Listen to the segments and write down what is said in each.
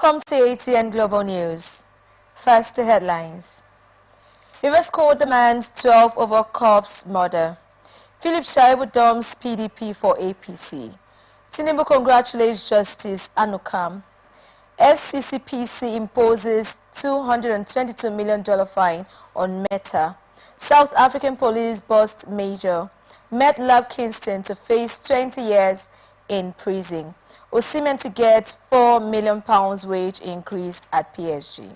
Welcome to ATN Global News. First, the headlines. Rivers Court demands 12 over corpse murder. Philip Shaibu dumps PDP for APC. Tinubu congratulates Justice Anukam. FCCPC imposes $222 million fine on Meta. South African police bust Major. Met Lab Kingston to face 20 years in prison. Osimhen to get £4 million wage increase at PSG.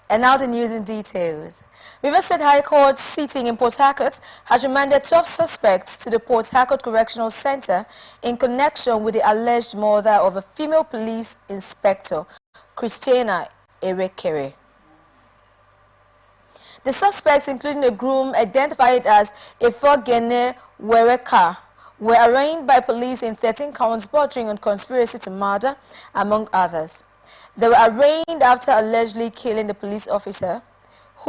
And now the news in details. Rivers State High Court sitting in Port Harcourt has remanded 12 suspects to the Port Harcourt Correctional Center in connection with the alleged murder of a female police inspector, Christiana Erekere. The suspects, including a groom identified as Efogene Wereka, were arraigned by police in 13 counts bordering on conspiracy to murder, among others. They were arraigned after allegedly killing the police officer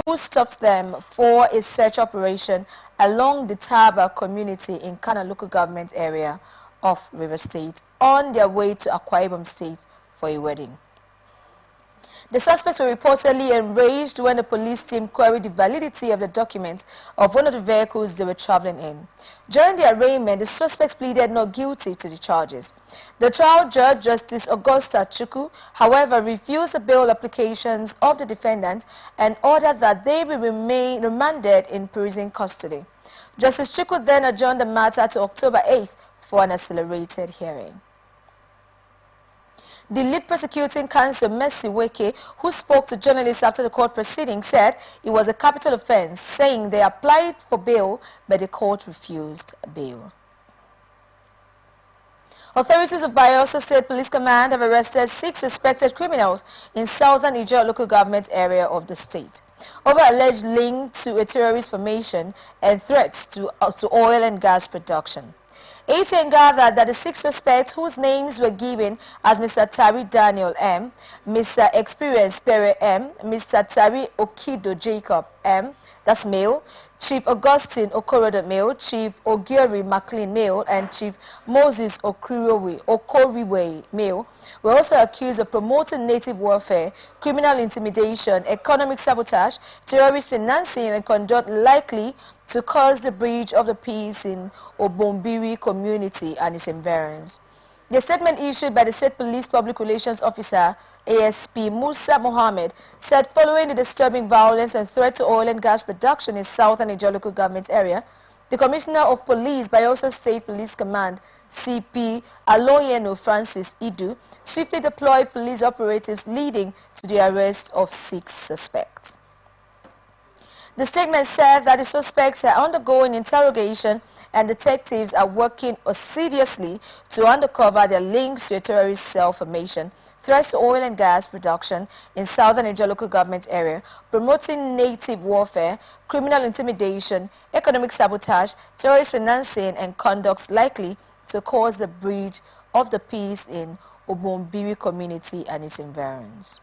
who stopped them for a search operation along the Taba community in Kana local government area of River State on their way to Akwa Ibom State for a wedding. The suspects were reportedly enraged when the police team queried the validity of the documents of one of the vehicles they were traveling in. During the arraignment, the suspects pleaded not guilty to the charges. The trial judge, Justice Augusta Chukwu, however, refused the bail applications of the defendants and ordered that they be remanded in prison custody. Justice Chukwu then adjourned the matter to October 8th for an accelerated hearing. The lead prosecuting counsel, Mercy Weke, who spoke to journalists after the court proceeding, said it was a capital offense, saying they applied for bail, but the court refused bail. Authorities of Bayelsa State Police Command have arrested 6 suspected criminals in southern Ijaw local government area of the state over alleged link to a terrorist formation and threats to oil and gas production. ATN gathered that the 6 suspects, whose names were given as Mr. Tari Daniel M., Mr. Experience Pere M., Mr. Tari Okido Jacob M., that's male, Chief Augustine Okorodo male, Chief Ogiori McLean male, and Chief Moses Okoriwe male, were also accused of promoting native warfare, criminal intimidation, economic sabotage, terrorist financing, and conduct likely to cause the breach of the peace in Obombiri community and its environs. The statement issued by the State Police Public Relations Officer, ASP Musa Mohammed, said following the disturbing violence and threat to oil and gas production in southern Ijaw local government area, the Commissioner of Police, Bayelsa State Police Command, CP Aloyeno Francis Idu, swiftly deployed police operatives leading to the arrest of 6 suspects. The statement said that the suspects are undergoing interrogation and detectives are working assiduously to uncover their links to a terrorist cell formation, threats to oil and gas production in southern Ijaw local government area, promoting native warfare, criminal intimidation, economic sabotage, terrorist financing, and conducts likely to cause the breach of the peace in Obombiri community and its environs.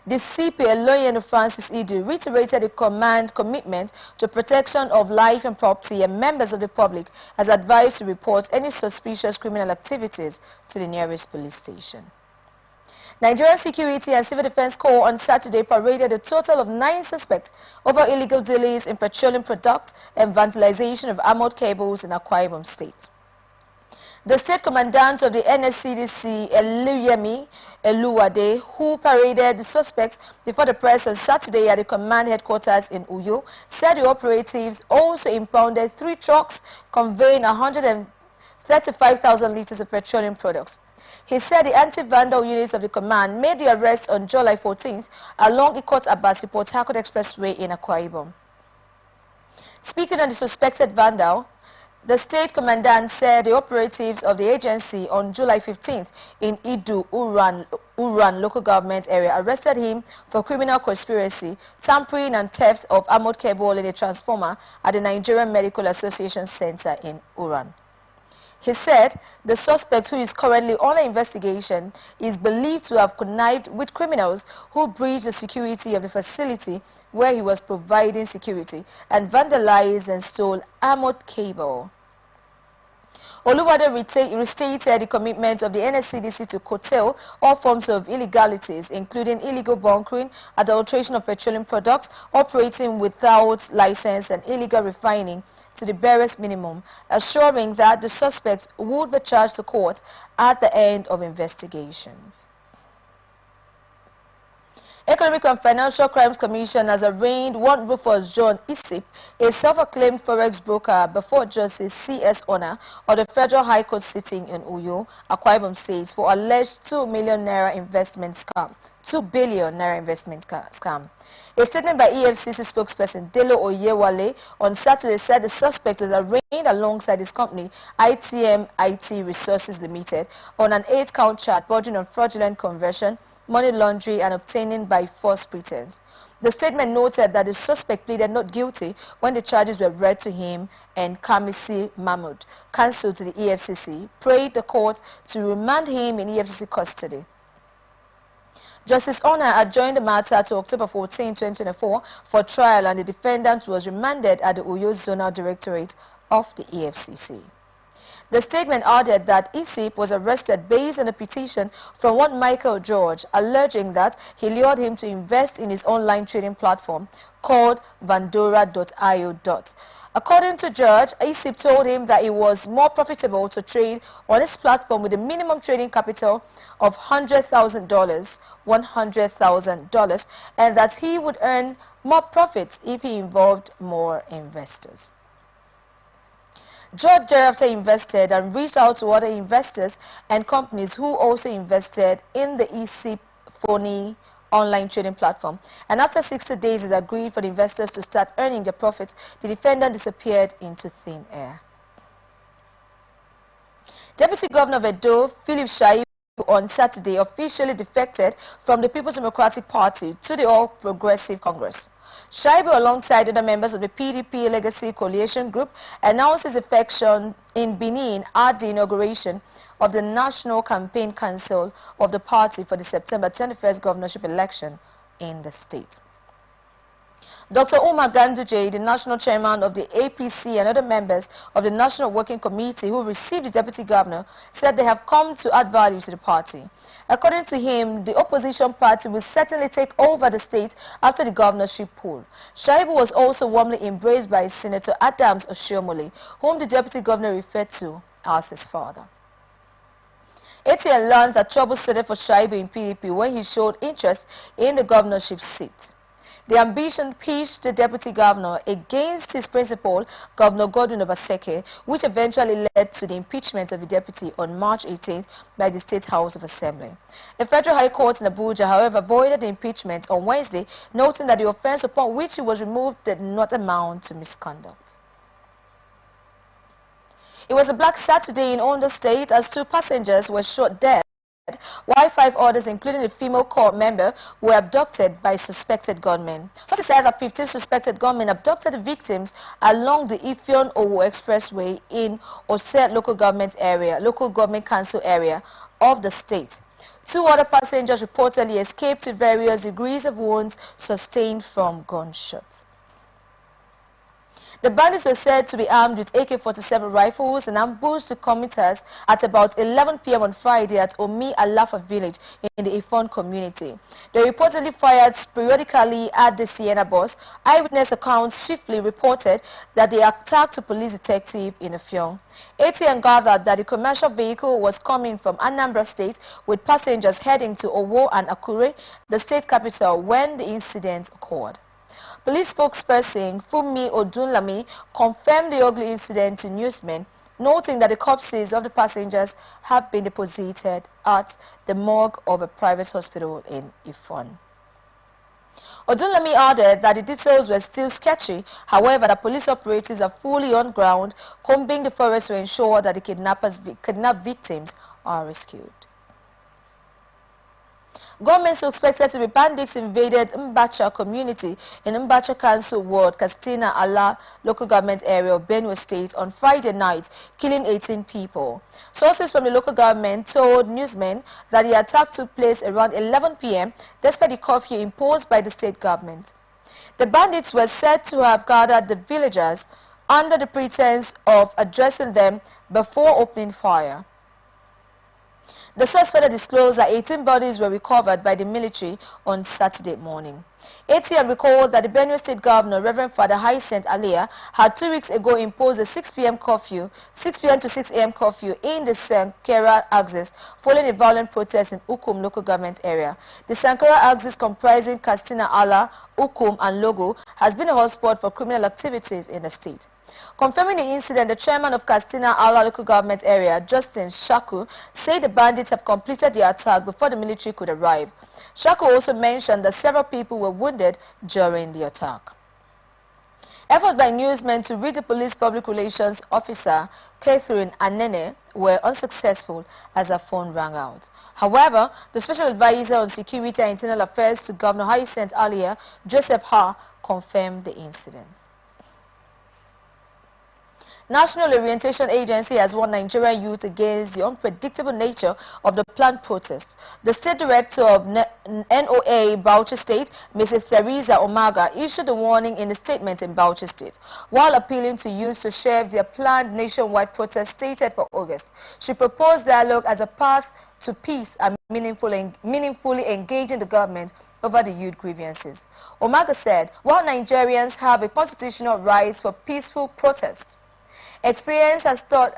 The CP Aloyeno Francis Idu reiterated the command commitment to protection of life and property, and members of the public has advised to report any suspicious criminal activities to the nearest police station. Nigerian Security and Civil Defense Corps on Saturday paraded a total of 9 suspects over illegal dealings in petroleum product and vandalization of armored cables in Akwa Ibom State. The state commandant of the NSCDC, Eluyemi Eluwade, who paraded the suspects before the press on Saturday at the command headquarters in Uyo, said the operatives also impounded 3 trucks conveying 135,000 liters of petroleum products. He said the anti-vandal units of the command made the arrest on July 14th along Ikot Abasi Port Harcourt Expressway in Akwa Ibom. Speaking on the suspected vandal, the state commandant said the operatives of the agency on July 15th in Idu Uran local government area arrested him for criminal conspiracy, tampering and theft of armored cable in a transformer at the Nigerian Medical Association Center in Uran. He said the suspect, who is currently under investigation, is believed to have connived with criminals who breached the security of the facility where he was providing security and vandalized and stole armored cable. Oluwade restated the commitment of the NSCDC to curtail all forms of illegalities, including illegal bunkering, adulteration of petroleum products, operating without license, and illegal refining to the barest minimum, assuring that the suspects would be charged to court at the end of investigations. Economic and Financial Crimes Commission has arraigned one Rufus John Isip, a self-acclaimed forex broker, before Justice C.S. Ona of the Federal High Court sitting in Uyo, Akwa Ibom State, for alleged 2 million naira investment scam. 2 billion naira investment scam. A statement by EFCC spokesperson Delo Oyewale on Saturday said the suspect was arraigned alongside his company, ITM IT Resources Limited, on an 8-count charge bordering on fraudulent conversion, money laundering, and obtaining by false pretense. The statement noted that the suspect pleaded not guilty when the charges were read to him, and Kamisi Mahmood, counsel to the EFCC, prayed the court to remand him in EFCC custody. Justice Ona adjourned the matter to October 14, 2024 for trial, and the defendant was remanded at the Uyo Zonal Directorate of the EFCC. The statement added that Isip was arrested based on a petition from one Michael George, alleging that he lured him to invest in his online trading platform called Vandora.io. According to George, Isip told him that it was more profitable to trade on his platform with a minimum trading capital of $100,000, and that he would earn more profits if he involved more investors. George thereafter invested and reached out to other investors and companies who also invested in the Isip phony online trading platform. And after 60 days, it agreed for the investors to start earning their profits. The defendant disappeared into thin air. Deputy Governor of Edo, Philip Shaibu, on Saturday officially defected from the People's Democratic Party to the All Progressive Congress. Shaibu, alongside other members of the PDP Legacy Coalition Group, announced his defection in Benin at the inauguration of the National Campaign Council of the party for the September 21st governorship election in the state. Dr. Umar Ganduje, the national chairman of the APC, and other members of the National Working Committee who received the deputy governor, said they have come to add value to the party. According to him, the opposition party will certainly take over the state after the governorship poll. Shaibu was also warmly embraced by Senator Adams Oshiomhole, whom the deputy governor referred to as his father. ATN learned that trouble started for Shaibu in PDP when he showed interest in the governorship seat. The ambition pitched the deputy governor against his principal, Governor Godwin Obaseki, which eventually led to the impeachment of the deputy on March 18th by the State House of Assembly. A federal high court in Abuja, however, voided the impeachment on Wednesday, noting that the offense upon which he was removed did not amount to misconduct. It was a Black Saturday in Ondo State as 2 passengers were shot dead, while 5 others, including a female corps member, were abducted by suspected gunmen. Sources said that 15 suspected gunmen abducted the victims along the Ifion-Owo Expressway in Ose local government council area of the state. 2 other passengers reportedly escaped with various degrees of wounds sustained from gunshots. The bandits were said to be armed with AK-47 rifles and ambushed the commuters at about 11 p.m. on Friday at Omi Alafa village in the Ifon community. They reportedly fired periodically at the Sienna bus. Eyewitness accounts swiftly reported that they attacked a police detective in Ifon. ATN gathered that the commercial vehicle was coming from Anambra State with passengers heading to Owo and Akure, the state capital, when the incident occurred. Police spokesperson Funmi Odunlami confirmed the ugly incident to newsmen, noting that the corpses of the passengers have been deposited at the morgue of a private hospital in Ifon. Odunlami added that the details were still sketchy, however, the police operatives are fully on ground, combing the forest to ensure that the kidnapped victims are rescued. Gunmen suspected to be bandits invaded Mbacha community in Mbacha Council Ward, Castina Ala local government area of Benue State on Friday night, killing 18 people. Sources from the local government told newsmen that the attack took place around 11 p.m. despite the curfew imposed by the state government. The bandits were said to have gathered the villagers under the pretense of addressing them before opening fire. The source further disclosed that 18 bodies were recovered by the military on Saturday morning. ATM recalled that the Benue State Governor, Reverend Father Hyacinth Alia, had 2 weeks ago imposed a 6 p.m. curfew, 6 p.m. to 6 a.m. curfew in the Sankera axis following a violent protest in Ukum local government area. The Sankera axis, comprising Castina Ala, Ukum and Logo, has been a hotspot for criminal activities in the state. Confirming the incident, the chairman of Castina Ala local government area, Justin Shaku, said the bandits have completed the attack before the military could arrive. Shaku also mentioned that several people were wounded during the attack. Efforts by newsmen to reach the police public relations officer, Catherine Anene, were unsuccessful as her phone rang out. However, the special advisor on security and internal affairs to Governor Hyacinth Alia, Joseph Ha, confirmed the incident. National Orientation Agency has warned Nigerian youth against the unpredictable nature of the planned protest. The State Director of NOA Bauchi State, Mrs. Theresa Omaga, issued a warning in a statement in Bauchi State. While appealing to youth to share their planned nationwide protest stated for August, she proposed dialogue as a path to peace and meaningfully engaging the government over the youth grievances. Omaga said, while Nigerians have a constitutional right for peaceful protests, experience has taught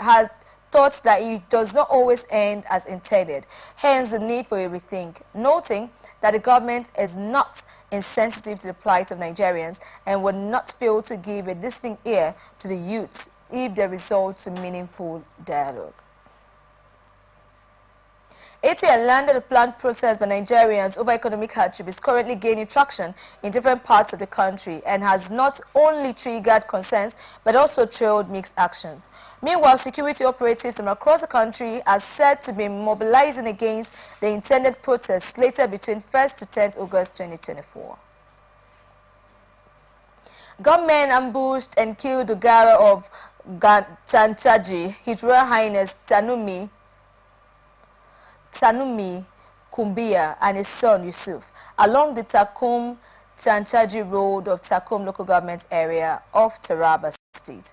that it does not always end as intended, hence the need for a rethink, noting that the government is not insensitive to the plight of Nigerians and would not fail to give a distinct ear to the youths if they resort to meaningful dialogue. ATL landed a planned protest by Nigerians over economic hardship is currently gaining traction in different parts of the country and has not only triggered concerns but also trailed mixed actions. Meanwhile, security operatives from across the country are said to be mobilizing against the intended protest slated between 1st to 10th August 2024. Gunmen ambushed and killed the Gara of Chanchaji, His Royal Highness Tanumi Kumbia and his son Yusuf along the Takum Chanchaji Road of Takum local government area of Taraba State.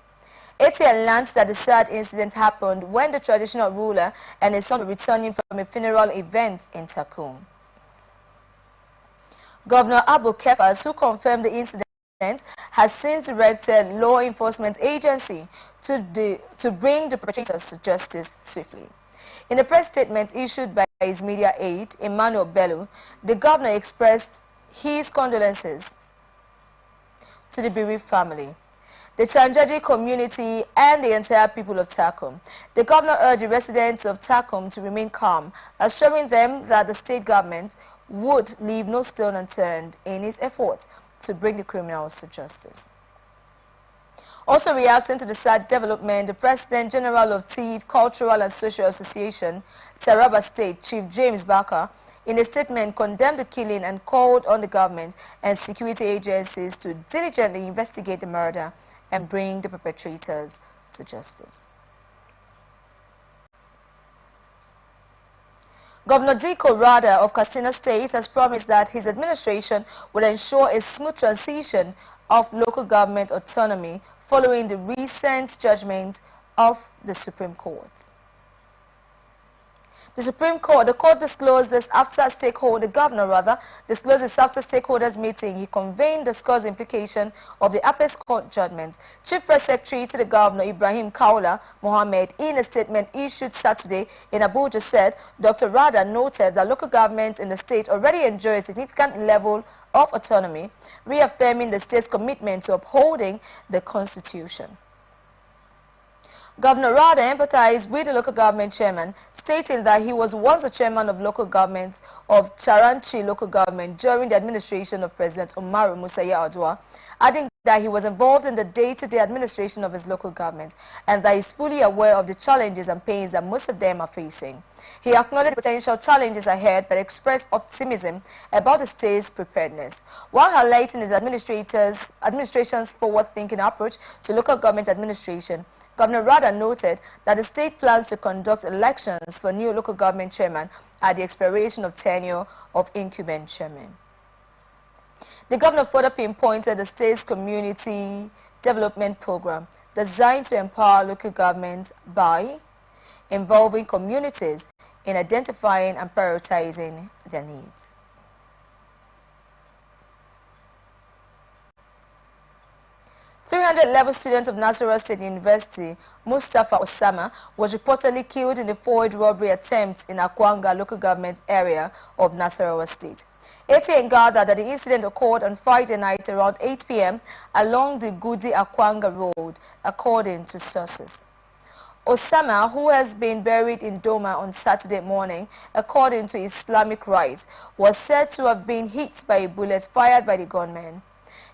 ATL learns that the sad incident happened when the traditional ruler and his son were returning from a funeral event in Takum. Governor Abu Kefas, who confirmed the incident, has since directed law enforcement agency to bring the perpetrators to justice swiftly. In a press statement issued by his media aide, Emmanuel Bello, the governor expressed his condolences to the bereaved family, the Chanjaji community, and the entire people of Takum. The governor urged the residents of Takum to remain calm, assuring them that the state government would leave no stone unturned in its efforts to bring the criminals to justice. Also reacting to the sad development, the President General of TIF Cultural and Social Association, Taraba State, Chief James Barker, in a statement condemned the killing and called on the government and security agencies to diligently investigate the murder and bring the perpetrators to justice. Governor Diko Rada of Katsina State has promised that his administration will ensure a smooth transition of local government autonomy following the recent judgment of the Supreme Court. The court disclosed this after the governor disclosed this after stakeholders meeting. He convened to discuss the implication of the Apex Court judgment. Chief Press Secretary to the governor, Ibrahim Kaula Mohammed, in a statement issued Saturday in Abuja, said Dr. Rada noted that local governments in the state already enjoy a significant level of autonomy, reaffirming the state's commitment to upholding the Constitution. Governor Rada empathized with the local government chairman, stating that he was once the chairman of local government of Charanchi local government during the administration of President Umaru Musa Yar'Adua, adding that he was involved in the day-to-day administration of his local government and that he is fully aware of the challenges and pains that most of them are facing. He acknowledged potential challenges ahead but expressed optimism about the state's preparedness, while highlighting his administration's forward-thinking approach to local government administration. Governor Rada noted that the state plans to conduct elections for new local government chairman at the expiration of tenure of incumbent chairman. The governor further pinpointed the state's community development program designed to empower local governments by involving communities in identifying and prioritizing their needs. A 300-level student of Nasarawa State University, Mustafa Osama, was reportedly killed in the forged robbery attempt in Akwanga local government area of Nasarawa State. ATN gathered that the incident occurred on Friday night around 8 p.m. along the Gudi-Akwanga road, according to sources. Osama, who has been buried in Doma on Saturday morning, according to Islamic rites, was said to have been hit by a bullet fired by the gunman.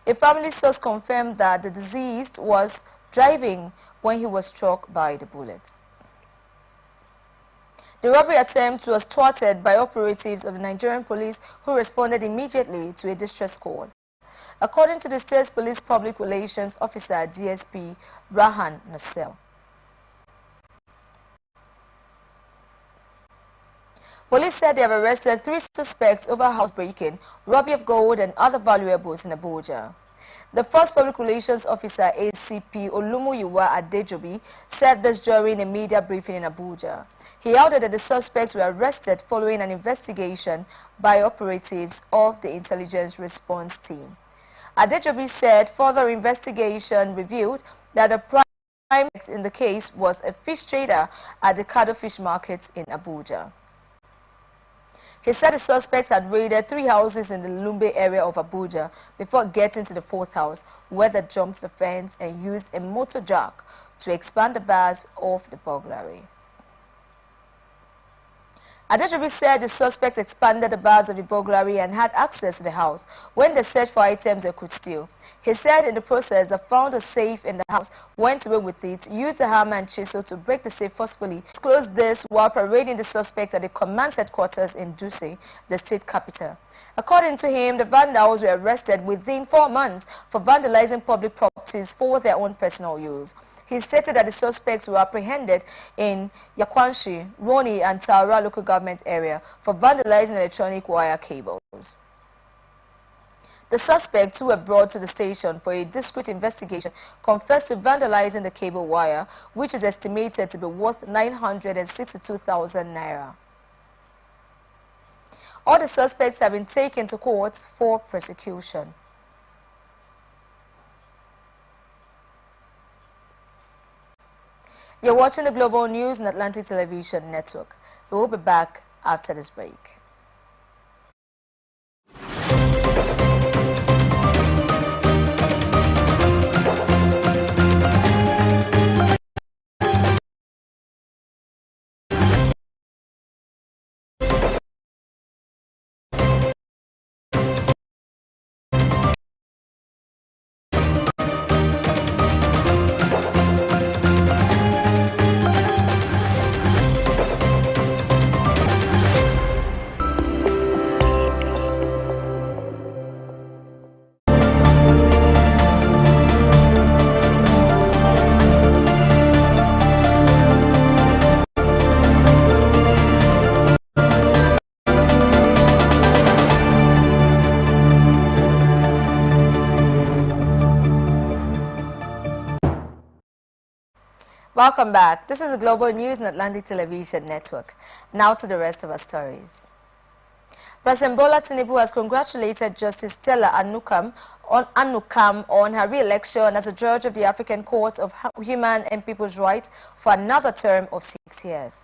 A family source confirmed that the deceased was driving when he was struck by the bullets. The robbery attempt was thwarted by operatives of the Nigerian police who responded immediately to a distress call. According to the state's police public relations officer, DSP Rahan Nassel. Police said they have arrested 3 suspects over housebreaking, robbery of gold and other valuables in Abuja. The first public relations officer, ACP Olumuyiwa Adejobi, said this during a media briefing in Abuja. He added that the suspects were arrested following an investigation by operatives of the intelligence response team. Adejobi said further investigation revealed that the prime in the case was a fish trader at the Kado Fish Market in Abuja. He said the suspects had raided 3 houses in the Lumbe area of Abuja before getting to the 4th house, where they jumped the fence and used a motor jack to expand the bars of the burglary. Adejobi said the suspects expanded the bars of the burglary and had access to the house when they searched for items they could steal. He said in the process they found a safe in the house, went away with it, used a hammer and chisel to break the safe forcefully, disclosed this while parading the suspect at the command's headquarters in Dutse, the state capital. According to him, the vandals were arrested within 4 months for vandalizing public properties for their own personal use. He stated that the suspects were apprehended in Yakwanshi, Roni and Taura local government area for vandalizing electronic wire cables. The suspects, who were brought to the station for a discreet investigation, confessed to vandalizing the cable wire, which is estimated to be worth 962,000 naira. All the suspects have been taken to court for prosecution. You're watching the Global News on Atlantic Television Network. We will be back after this break. Welcome back. This is the Global News on Atlantic Television Network. Now to the rest of our stories. President Bola Tinubu has congratulated Justice Stella Anukam on her re-election as a judge of the African Court of Human and People's Rights for another term of 6 years.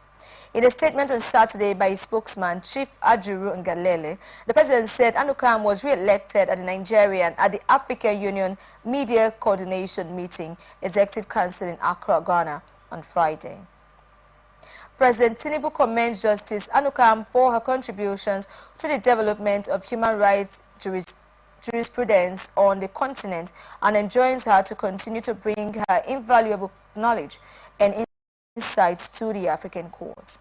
In a statement on Saturday by his spokesman, Chief Ajuru Ngalele, the president said Anukam was re-elected at the African Union Media Coordination Meeting, Executive Council in Accra, Ghana, on Friday. President Tinubu commends Justice Anukam for her contributions to the development of human rights jurisprudence on the continent and enjoins her to continue to bring her invaluable knowledge and insights to the African courts.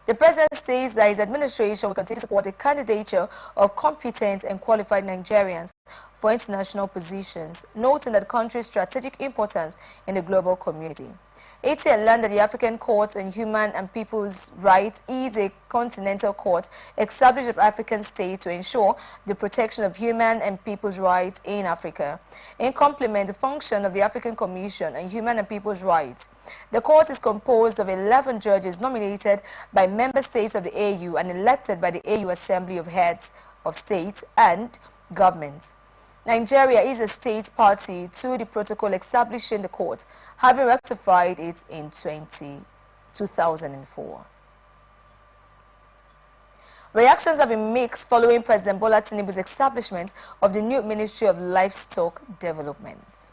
The president says that his administration will continue to support the candidature of competent and qualified Nigerians for international positions, noting that the country's strategic importance in the global community. ATL learned that the African Court on Human and People's Rights is a continental court established by African states to ensure the protection of human and people's rights in Africa. In complement, the function of the African Commission on Human and People's Rights. The court is composed of 11 judges nominated by member states of the AU and elected by the AU Assembly of Heads of States and Governments. Nigeria is a state party to the protocol establishing the court, having ratified it in 2004. Reactions have been mixed following President Bola Tinubu's establishment of the new Ministry of Livestock Development.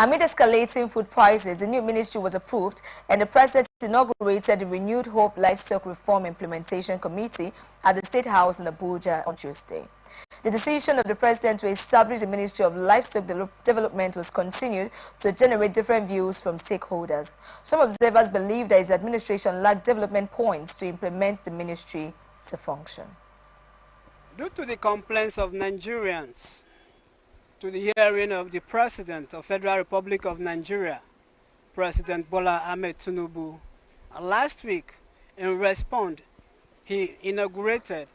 Amid escalating food prices, the new ministry was approved and the president inaugurated the Renewed Hope Livestock Reform Implementation Committee at the State House in Abuja on Tuesday. The decision of the president to establish the Ministry of Livestock Development was continued to generate different views from stakeholders. Some observers believe that his administration lacked development points to implement the ministry to function. Due to the complaints of Nigerians to the hearing of the President of Federal Republic of Nigeria, President Bola Ahmed Tinubu, last week, in response, he inaugurated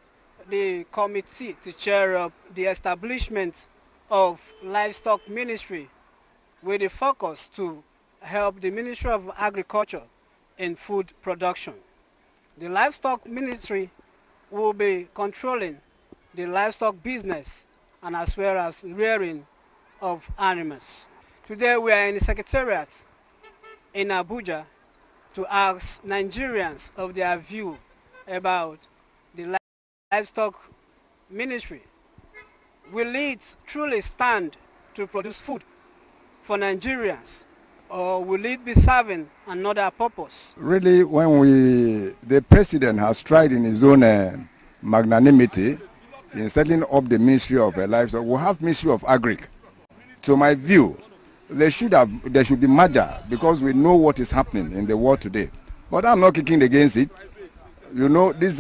the committee to chair up the establishment of Livestock Ministry with a focus to help the Ministry of Agriculture in food production. The Livestock Ministry will be controlling the livestock business and as well as rearing of animals. Today we are in the Secretariat in Abuja to ask Nigerians of their view about the Livestock Ministry. Will it truly stand to produce food for Nigerians, or will it be serving another purpose? Really, when the president has tried in his own magnanimity in setting up the Ministry of Livestock, we have Ministry of Agri. To my view, there should be merger because we know what is happening in the world today. But I'm not kicking against it. You know, this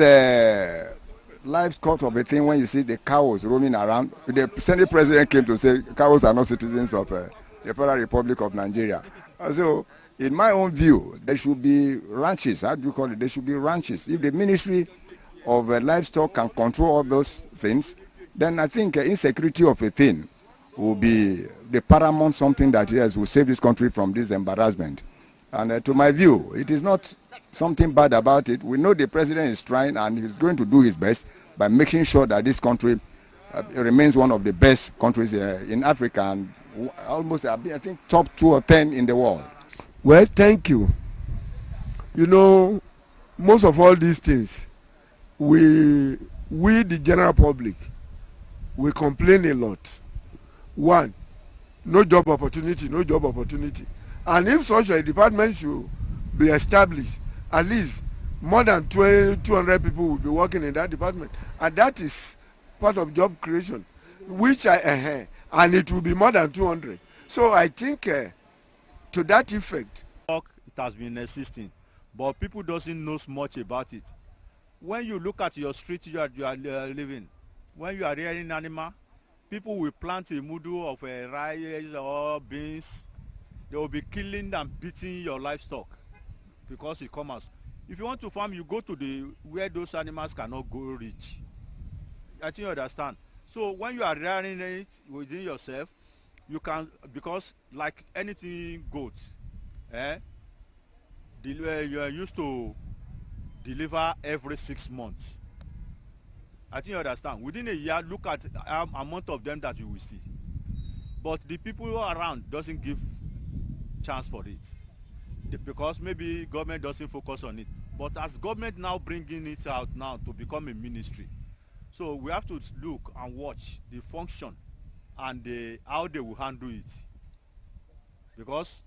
livestock of a thing, when you see the cows roaming around, the Senate president came to say cows are not citizens of the Federal Republic of Nigeria. So, in my own view, there should be ranches. How do you call it? There should be ranches. If the Ministry of Livestock can control all those things, then I think insecurity of a thing will be the paramount something that yes, will save this country from this embarrassment. And to my view, it is not something bad about it. We know the president is trying and he's going to do his best by making sure that this country remains one of the best countries in Africa and almost, I think, top 2 or 10 in the world. Well, thank you. You know, most of all these things, we the general public, we complain a lot. One, no job opportunity, no job opportunity. And if such a department should be established, at least more than 200 people will be working in that department. And that is part of job creation, which and it will be more than 200. So I think to that effect. It has been existing, but people doesn't know much about it. When you look at your street you are living, when you are rearing animal, people will plant a mudu of rice or beans. They will be killing and beating your livestock because it comes. If you want to farm, you go to where those animals cannot go reach. I think you understand. So when you are rearing it within yourself, you can, because like anything goats, you are used to deliver every 6 months. I think you understand. Within a year, look at the amount of them that you will see. But the people who are around doesn't give chance for it, because maybe government doesn't focus on it. But as government now bringing it out now to become a ministry, so we have to look and watch the function and how they will handle it. because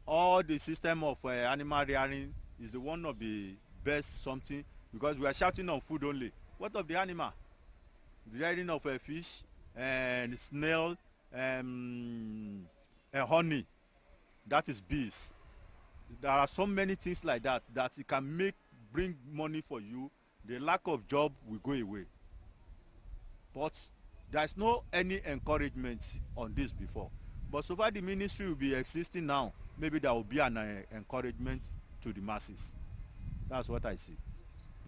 all the system of animal rearing is the one of the best something, because we are shouting on food only. What of the animal? The rearing of a fish and snail and honey, that is bees. There are so many things like that that it can bring money for you. The lack of job will go away. But there is no any encouragement on this before. But so far the ministry will be existing now. Maybe there will be an encouragement to the masses. That's what I see.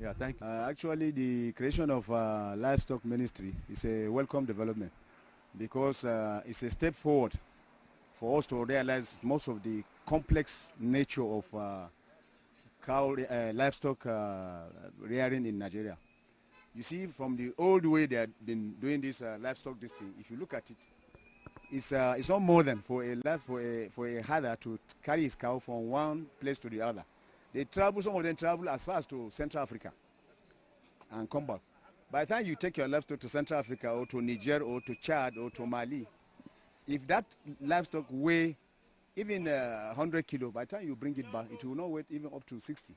Yeah, thank you. Actually, the creation of livestock ministry is a welcome development, because it's a step forward for us to realize most of the complex nature of livestock rearing in Nigeria. You see, from the old way they have been doing this livestock this thing, if you look at it, it's not more than for a herder to carry his cow from one place to the other. They travel, some of them travel as far as to Central Africa and come back. By the time you take your livestock to Central Africa or to Niger or to Chad or to Mali, if that livestock weigh even 100 kilo, by the time you bring it back, it will not weigh even up to 60.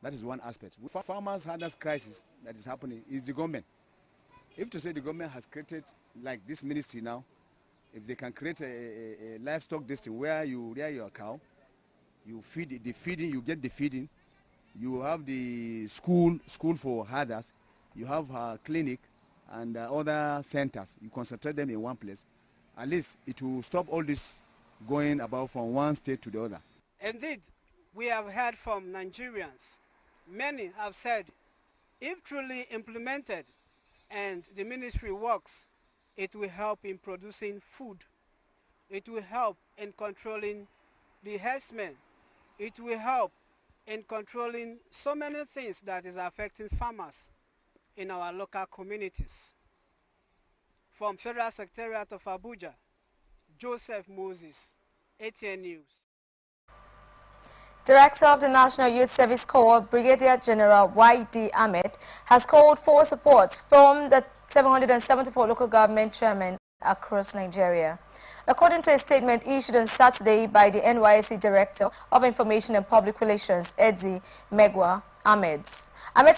That is one aspect. Farmers' hardest crisis that is happening is the government. If to say the government has created, like this ministry now, if they can create a livestock district where you rear your cow, you feed the feeding, you get the feeding, you have the school for herders, you have a clinic and other centers, you concentrate them in one place. At least it will stop all this going about from one state to the other. Indeed, we have heard from Nigerians. Many have said, if truly implemented and the ministry works, it will help in producing food. It will help in controlling the herdsmen. It will help in controlling so many things that is affecting farmers in our local communities. From Federal Secretariat of Abuja, Joseph Moses, ATN News. Director of the National Youth Service Corps, Brigadier General Y.D. Ahmed, has called for support from the 774 local government chairmen across Nigeria. According to a statement issued on Saturday by the NYSC Director of Information and Public Relations, Eddie Megwa, Ahmed's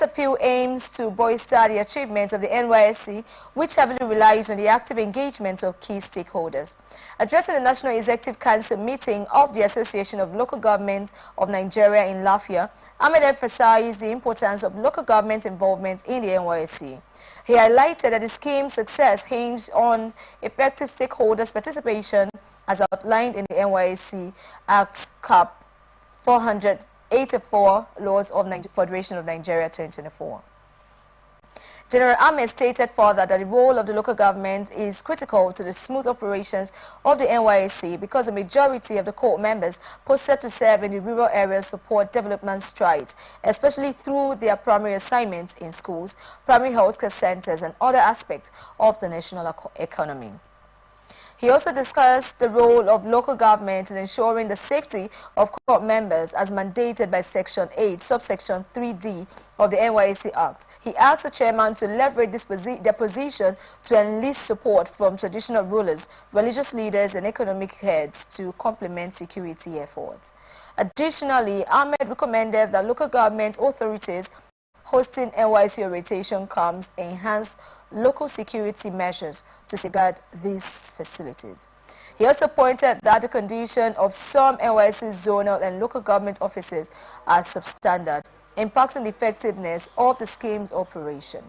appeal aims to bolster the achievements of the NYSC, which heavily relies on the active engagement of key stakeholders. Addressing the National Executive Council meeting of the Association of Local Governments of Nigeria in Lafia, Ahmed emphasized the importance of local government involvement in the NYSC. He highlighted that the scheme's success hinged on effective stakeholders' participation as outlined in the NYSC Act Cap 484 Laws of Federation of Nigeria 2024. General Ahmed stated further that the role of the local government is critical to the smooth operations of the NYSC because the majority of the corps members posted to serve in the rural areas support development strides, especially through their primary assignments in schools, primary healthcare centers, and other aspects of the national economy. He also discussed the role of local government in ensuring the safety of corps members as mandated by Section 8, subsection 3D of the NYSC Act. He asked the chairman to leverage their position to enlist support from traditional rulers, religious leaders, and economic heads to complement security efforts. Additionally, Ahmed recommended that local government authorities hosting NYSC orientation camps enhance local security measures to safeguard these facilities. He also pointed that the condition of some NYSC zonal and local government offices are substandard, impacting the effectiveness of the scheme's operation.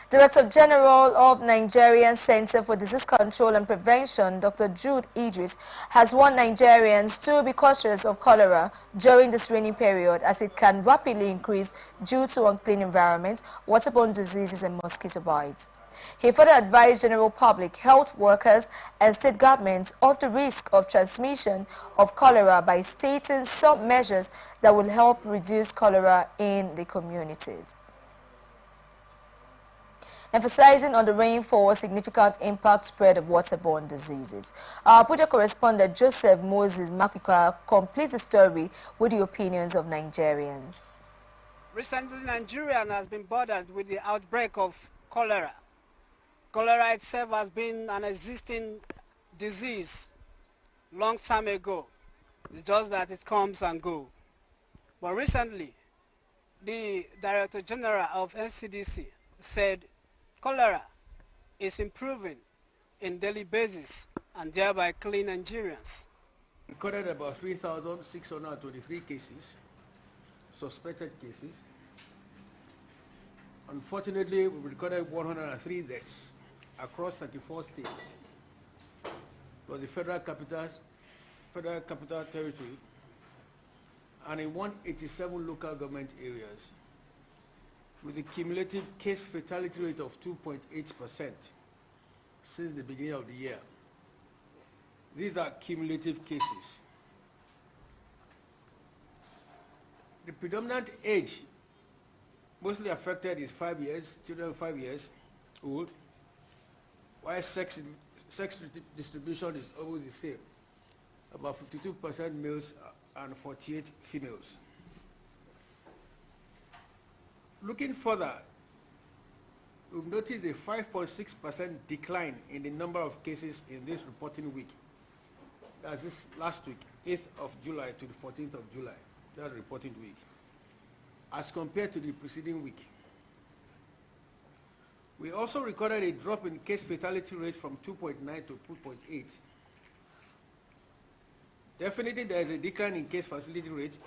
Director General of Nigerian Center for Disease Control and Prevention, Dr. Jude Idris, has warned Nigerians to be cautious of cholera during this rainy period as it can rapidly increase due to unclean environments, waterborne diseases, and mosquito bites. He further advised general public, health workers, and state governments of the risk of transmission of cholera by stating some measures that will help reduce cholera in the communities. Emphasizing on the rainfall's significant impact spread of waterborne diseases. Our Abuja correspondent Joseph Moses Makika completes the story with the opinions of Nigerians. Recently, Nigeria has been bothered with the outbreak of cholera. Cholera itself has been an existing disease long time ago. It's just that it comes and goes. But recently, the Director General of NCDC said cholera is improving in daily basis and thereby killing Nigerians. Recorded about 3,623 cases, suspected cases. Unfortunately, we recorded 103 deaths across 34 states, plus the federal capital territory, and in 187 local government areas, with a cumulative case fatality rate of 2.8% since the beginning of the year. These are cumulative cases. The predominant age mostly affected is 5 years, children 5 years old, while sex distribution is almost the same, about 52% males and 48 females. Looking further, we've noticed a 5.6% decline in the number of cases in this reporting week. That's this last week, 8th of July to the 14th of July, that reporting week, as compared to the preceding week. We also recorded a drop in case fatality rate from 2.9 to 2.8. Definitely there is a decline in case fatality rate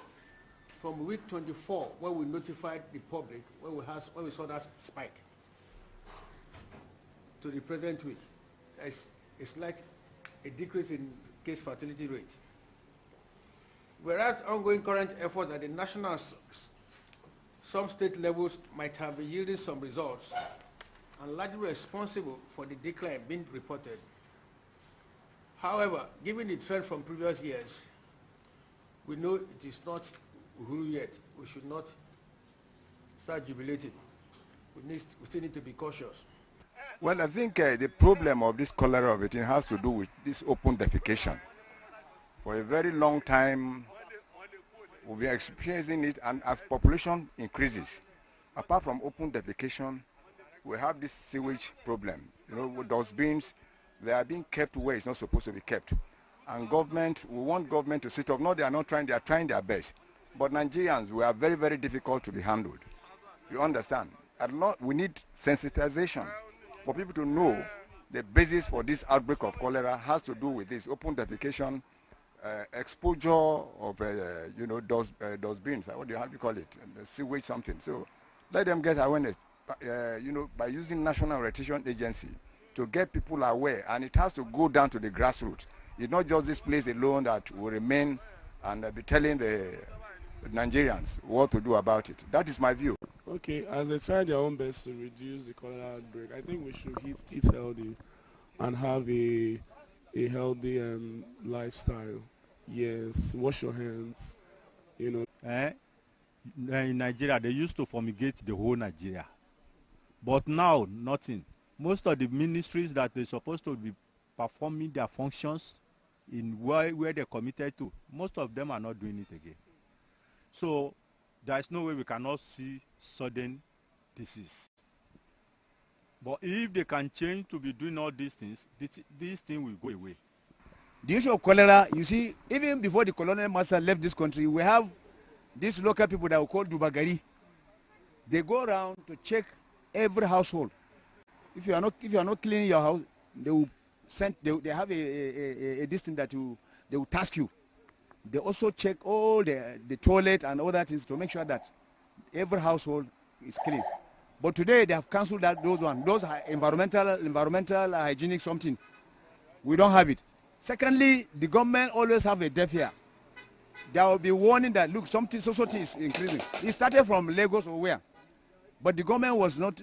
from week 24, when we notified the public, when we saw that spike, to the present week. There's a slight decrease in case fatality rate. Whereas ongoing current efforts at the national and some state levels might have been yielding some results and largely responsible for the decline being reported. However, given the trend from previous years, we know it is not Uhuru yet. We should not start jubilating. We still need to be cautious. Well, I think the problem of this cholera of it has to do with this open defecation. For a very long time, we've been experiencing it, and as population increases, apart from open defecation, we have this sewage problem. You know, with dustbins, they are being kept where it's not supposed to be kept. And government, we want government to sit up. No, they are not trying, they are trying their best. But Nigerians, we are very, very difficult to be handled. You understand? We need sensitization for people to know the basis for this outbreak of cholera has to do with this open defecation, exposure of, dustbins. What do you call it? Sewage something. So let them get awareness, by using National Retention Agency to get people aware, and it has to go down to the grassroots. It's not just this place alone that will remain and be telling the Nigerians what to do about it. That is my view. Okay, as they try their own best to reduce the cholera outbreak, I think we should eat healthy and have a healthy lifestyle. Yes, wash your hands, In Nigeria, they used to fumigate the whole Nigeria. But now, nothing. Most of the ministries that they're supposed to be performing their functions in where they're committed to, most of them are not doing it again. So there's no way we cannot see sudden disease. But if they can change to be doing all these things, this thing will go away. The issue of cholera, you see, even before the colonial master left this country, we have these local people that we call Dubagari. They go around to check every household. If you are not cleaning your house, they will send. They have a distance that they will task you. They also check all the toilet and all that things to make sure that every household is clean. But today they have cancelled those ones. Those are environmental hygienic something. We don't have it. Secondly, the government always have a deaf ear. There will be warning that look, society is increasing. It started from Lagos or where, but the government was not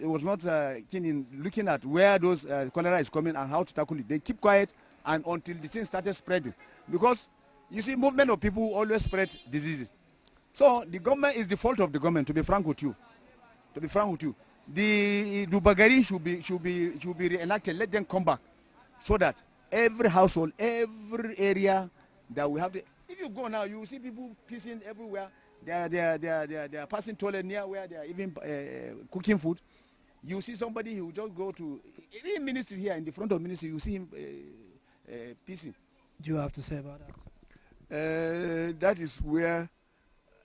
keen in looking at where those cholera is coming and how to tackle it. They keep quiet and until the thing started spreading, because you see, movement of people always spread diseases. So the government is the fault of the government. To be frank with you, the Dubagari should be reenacted. Let them come back, so that every household, every area that we have. If you go now, you see people pissing everywhere. They are passing toilet near where they are even cooking food. You see somebody who just go to any ministry here in the front of ministry, you see him pissing. Do you have to say about that? That is where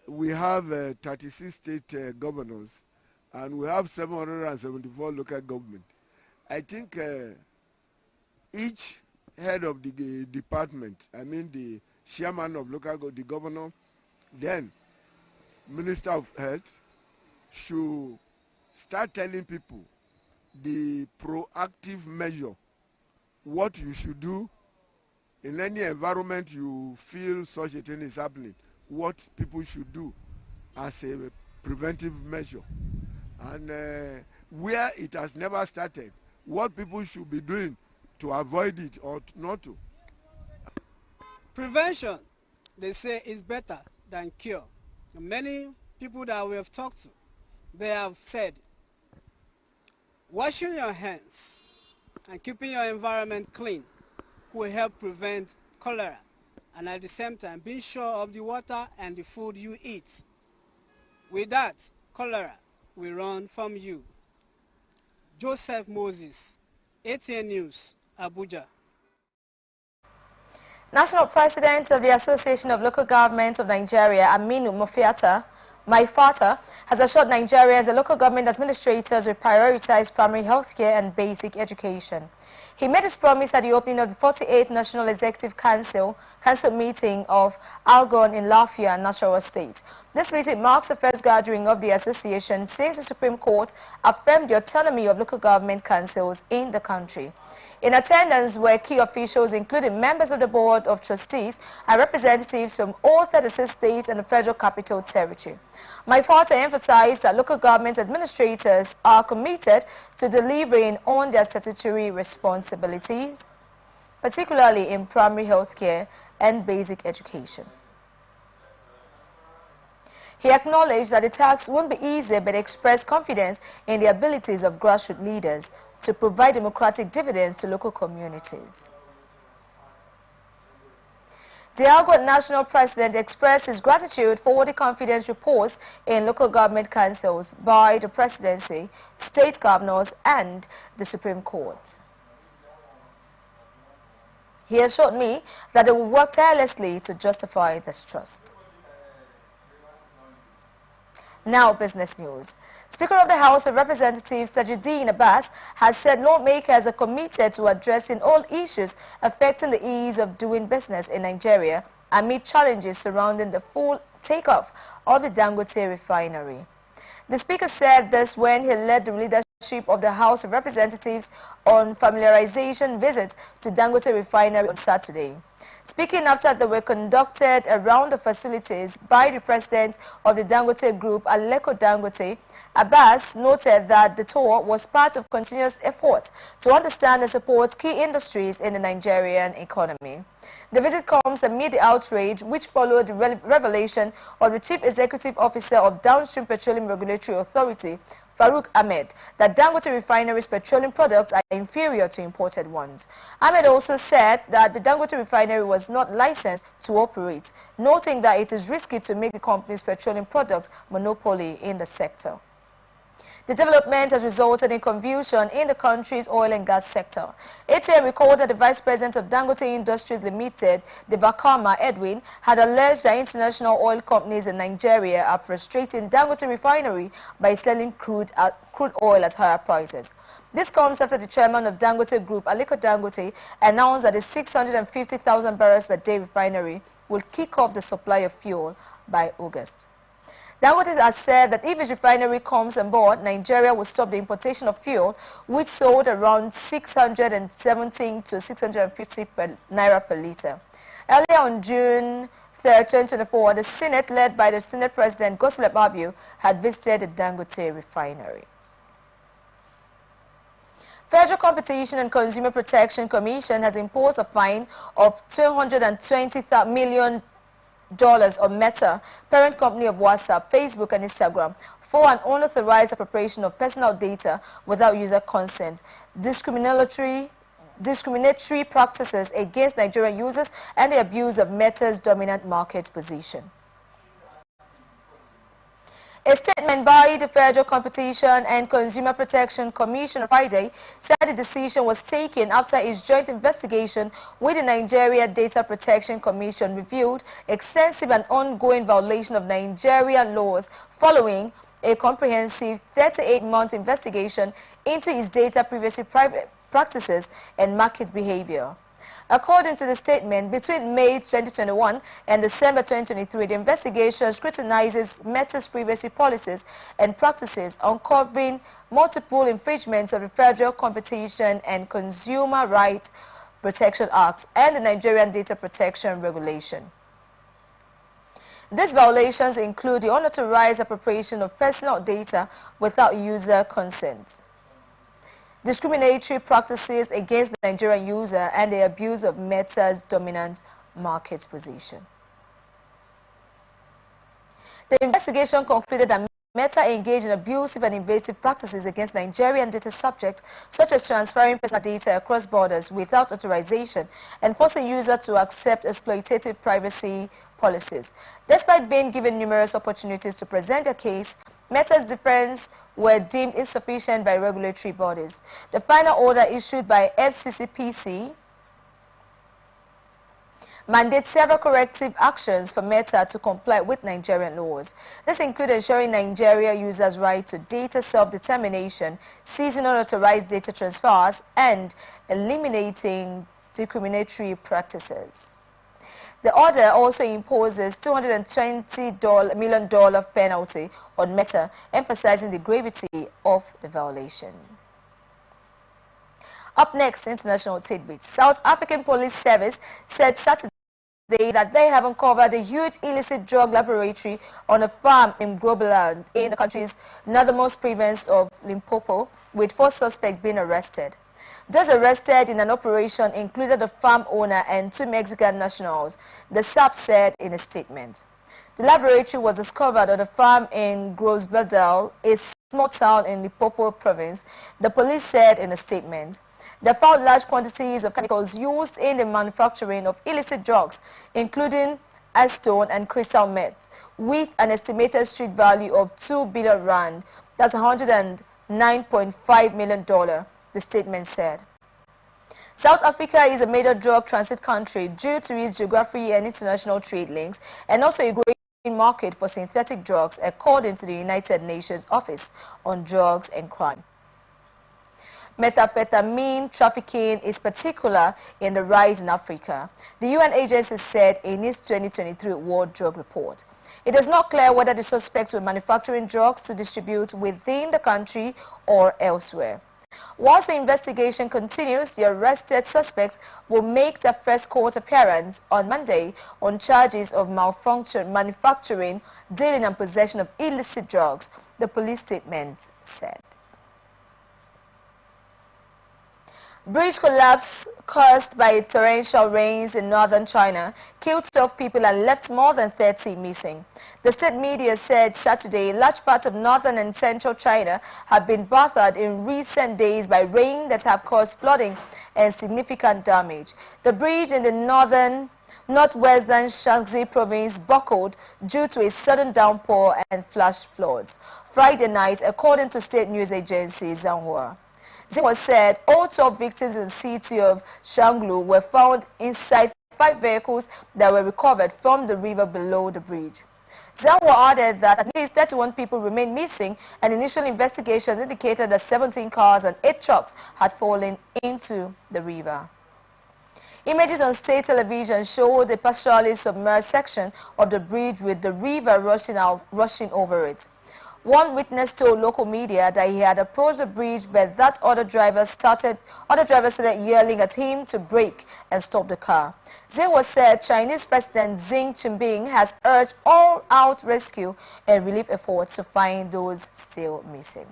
we have 36 state governors and we have 774 local government. I think each head of the department, I mean the chairman of the governor, then Minister of Health, should start telling people the proactive measure, what you should do in any environment you feel such a thing is happening, what people should do as a preventive measure. And where it has never started, what people should be doing to avoid it or not to. Prevention, they say, is better than cure. Many people that we have talked to, they have said, washing your hands and keeping your environment clean will help prevent cholera, and at the same time being sure of the water and the food you eat. With that, cholera will run from you. Joseph Moses, ATN News, Abuja. National President of the Association of Local Governments of Nigeria, Aminu Maifata, has assured Nigerians that local government administrators will prioritize primary health care and basic education. He made his promise at the opening of the 48th National Executive Council meeting of Algon in Lafia, Nasarawa State. This meeting marks the first gathering of the association since the Supreme Court affirmed the autonomy of local government councils in the country. In attendance were key officials, including members of the Board of Trustees and representatives from all 36 states and the Federal Capital Territory. Maifata emphasized that local government administrators are committed to delivering on their statutory responsibilities, particularly in primary health care and basic education. He acknowledged that the task won't be easy, but expressed confidence in the abilities of grassroots leaders to provide democratic dividends to local communities. The Algon National President expressed his gratitude for the confidence reposed in local government councils by the presidency, state governors, and the Supreme Court. He assured me that they will work tirelessly to justify this trust. Now, business news. Speaker of the House of Representatives, Tajuddin Abbas, has said lawmakers are committed to addressing all issues affecting the ease of doing business in Nigeria amid challenges surrounding the full takeoff of the Dangote refinery. The Speaker said this when he led the leadership of the House of Representatives on familiarization visits to Dangote refinery on Saturday. Speaking after they were conducted around the facilities by the president of the Dangote Group, Aliko Dangote, Abbas noted that the tour was part of continuous effort to understand and support key industries in the Nigerian economy. The visit comes amid the outrage which followed the revelation of the Chief Executive Officer of Downstream Petroleum Regulatory Authority, Farouk Ahmed, that Dangote refinery's petroleum products are inferior to imported ones. Ahmed also said that the Dangote refinery was not licensed to operate, noting that it is risky to make the company's petroleum products monopoly in the sector. The development has resulted in confusion in the country's oil and gas sector. ATM recalled that the Vice President of Dangote Industries Limited, Debakama Edwin, had alleged that international oil companies in Nigeria are frustrating Dangote refinery by selling crude oil at higher prices. This comes after the chairman of Dangote Group, Aliko Dangote, announced that the 650,000 barrels per day refinery will kick off the supply of fuel by August. Dangote has said that if his refinery comes on board, Nigeria will stop the importation of fuel, which sold around 617 to 650 naira per litre. Earlier on June 3, 2024, the Senate, led by the Senate President Godswill Akpabio, had visited the Dangote refinery. Federal Competition and Consumer Protection Commission has imposed a fine of $220 million on Meta, parent company of WhatsApp, Facebook, and Instagram, for an unauthorized appropriation of personal data without user consent, discriminatory practices against Nigerian users, and the abuse of Meta's dominant market position. A statement by the Federal Competition and Consumer Protection Commission on Friday said the decision was taken after its joint investigation with the Nigeria Data Protection Commission revealed extensive and ongoing violation of Nigerian laws following a comprehensive 38-month investigation into its data privacy practices and market behavior. According to the statement, between May 2021 and December 2023, the investigation scrutinizes Meta's privacy policies and practices, uncovering multiple infringements of the Federal Competition and Consumer Rights Protection Act and the Nigerian Data Protection Regulation. These violations include the unauthorized appropriation of personal data without user consent, discriminatory practices against the Nigerian user, and the abuse of Meta's dominant market position. The investigation concluded that Meta engaged in abusive and invasive practices against Nigerian data subjects, such as transferring personal data across borders without authorization and forcing users to accept exploitative privacy policies. Despite being given numerous opportunities to present their case, Meta's defense were deemed insufficient by regulatory bodies. The final order issued by FCCPC mandates several corrective actions for Meta to comply with Nigerian laws. This includes ensuring Nigeria users' right to data self-determination, ceasing unauthorized data transfers, and eliminating discriminatory practices. The order also imposes $220 million penalty on Meta, emphasizing the gravity of the violations. Up next, international tidbits. South African Police Service said Saturday that they have uncovered a huge illicit drug laboratory on a farm in Groboland in the country's northernmost province of Limpopo, with 4 suspects being arrested. Those arrested in an operation included the farm owner and 2 Mexican nationals, the SAP said in a statement. The laboratory was discovered on a farm in Groesbeddal, a small town in Limpopo province, the police said in a statement. They found large quantities of chemicals used in the manufacturing of illicit drugs, including acetone and crystal meth, with an estimated street value of 2 billion rand, that's $109.5 million, the statement said. South Africa is a major drug transit country due to its geography and international trade links, and also a growing market for synthetic drugs, according to the United Nations Office on Drugs and Crime. Methamphetamine trafficking is particular in the rise in Africa, the UN agency said in its 2023 World Drug Report. It is not clear whether the suspects were manufacturing drugs to distribute within the country or elsewhere. Whilst the investigation continues, the arrested suspects will make their first court appearance on Monday on charges of manufacturing, dealing and possession of illicit drugs, the police statement said. Bridge collapse caused by torrential rains in northern China killed 12 people and left more than 30 missing. The state media said Saturday large parts of northern and central China have been battered in recent days by rain that have caused flooding and significant damage. The bridge in the northwestern Shaanxi province buckled due to a sudden downpour and flash floods Friday night, according to state news agency Xinhua. Xinhua said all 12 victims in the city of Shanglu were found inside 5 vehicles that were recovered from the river below the bridge. Xinhua added that at least 31 people remain missing, and initial investigations indicated that 17 cars and 8 trucks had fallen into the river. Images on state television showed a partially submerged section of the bridge with the river rushing over it. One witness told local media that he had approached the bridge, but that other drivers started yelling at him to brake and stop the car. Xinhua said Chinese President Xi Jinping has urged all-out rescue and relief efforts to find those still missing.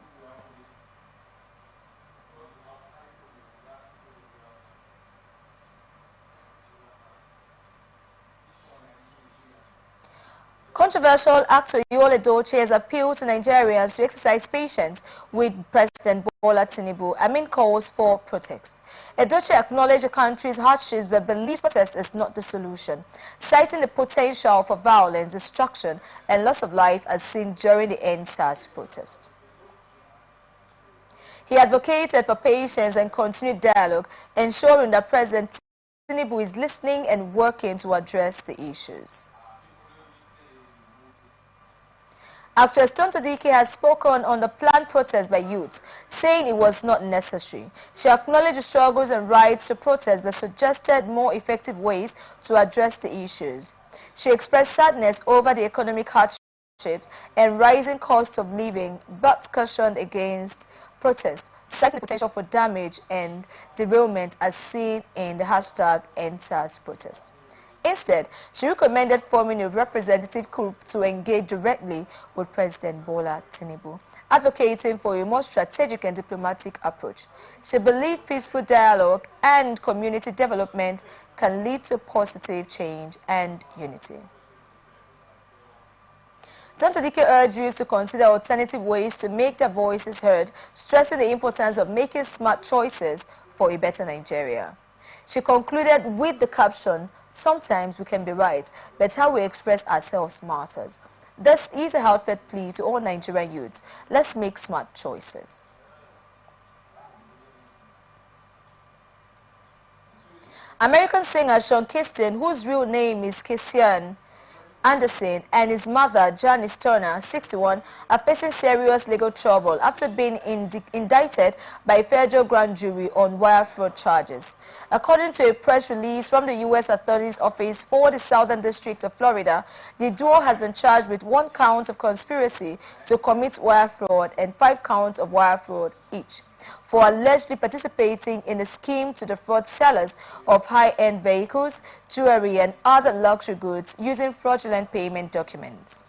Controversial actor Yul Edochie has appealed to Nigerians to exercise patience with President Bola Tinubu amid calls for protest. Edochie acknowledged the country's hardships but believes protest is not the solution, citing the potential for violence, destruction, and loss of life as seen during the NSAS protest. He advocated for patience and continued dialogue, ensuring that President Tinubu is listening and working to address the issues. Actress Tonto Dike has spoken on the planned protest by youths, saying it was not necessary. She acknowledged the struggles and rights to protest but suggested more effective ways to address the issues. She expressed sadness over the economic hardships and rising costs of living but cautioned against protests, citing the potential for damage and derailment as seen in the hashtag #EndSARS protest. Instead, she recommended forming a representative group to engage directly with President Bola Tinubu, advocating for a more strategic and diplomatic approach. She believed peaceful dialogue and community development can lead to positive change and unity. Tonto Dike urged youth to consider alternative ways to make their voices heard, stressing the importance of making smart choices for a better Nigeria. She concluded with the caption, "Sometimes we can be right, but how we express ourselves matters." This is a heartfelt plea to all Nigerian youths. Let's make smart choices. American singer Sean Kingston, whose real name is Christian Anderson, and his mother, Janice Turner, 61, are facing serious legal trouble after being indicted by a federal grand jury on wire fraud charges. According to a press release from the U.S. Attorney's Office for the Southern District of Florida, the duo has been charged with 1 count of conspiracy to commit wire fraud and 5 counts of wire fraud each, for allegedly participating in a scheme to defraud sellers of high-end vehicles, jewelry, and other luxury goods using fraudulent payment documents.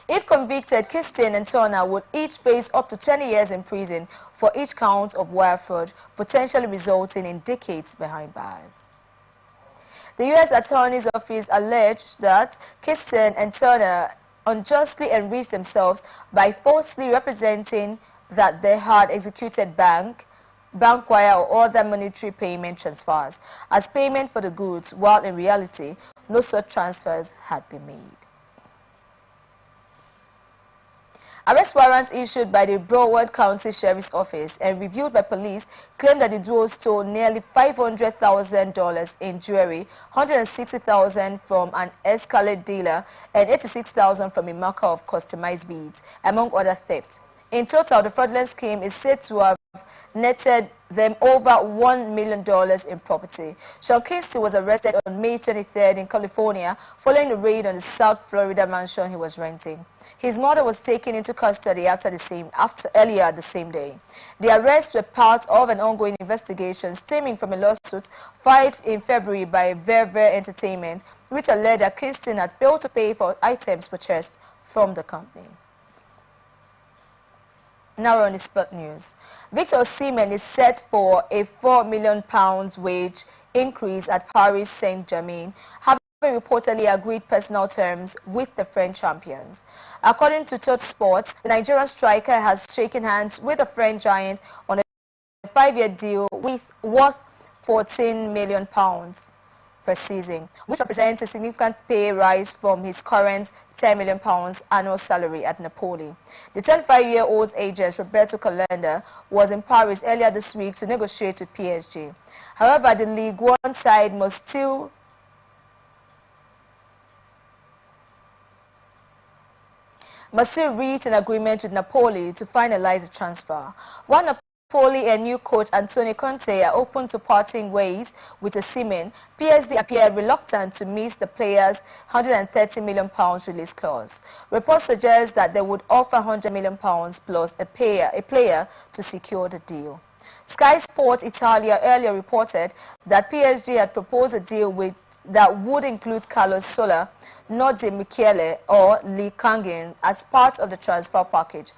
If convicted, Kingston and Turner would each face up to 20 years in prison for each count of wire fraud, potentially resulting in decades behind bars. The U.S. Attorney's Office alleged that Kingston and Turner unjustly enriched themselves by falsely representing that they had executed bank wire or other monetary payment transfers as payment for the goods, while in reality, no such transfers had been made. Arrest warrants issued by the Broward County Sheriff's Office and reviewed by police claim that the duo stole nearly $500,000 in jewelry, $160,000 from an Escalade dealer, and $86,000 from a maker of customized beads, among other thefts. In total, the fraudulent scheme is said to have netted them over $1 million in property. Sean Kingston was arrested on May 23rd in California following a raid on the South Florida mansion he was renting. His mother was taken into custody earlier the same day. The arrests were part of an ongoing investigation stemming from a lawsuit filed in February by Verve Entertainment, which alleged that Kingston had failed to pay for items purchased from the company. Now on the sport news. Victor Osimhen is set for a £4 million wage increase at Paris Saint-Germain, having reportedly agreed personal terms with the French champions. According to Tot Sports, the Nigerian striker has shaken hands with the French giant on a 5-year deal worth £14 million per season, which represents a significant pay rise from his current £10 million annual salary at Napoli. The 25-year-old's agent, Roberto Calenda, was in Paris earlier this week to negotiate with PSG. However, the Ligue 1 side must still reach an agreement with Napoli to finalize the transfer. One Napoli and new coach Antonio Conte are open to parting ways with Osimhen. PSG appeared reluctant to miss the player's £130 million release clause. Reports suggest that they would offer £100 million plus a player to secure the deal. Sky Sport Italia earlier reported that PSG had proposed a deal that would include Carlos Soler, Nodi Michele, or Lee Kangin as part of the transfer package.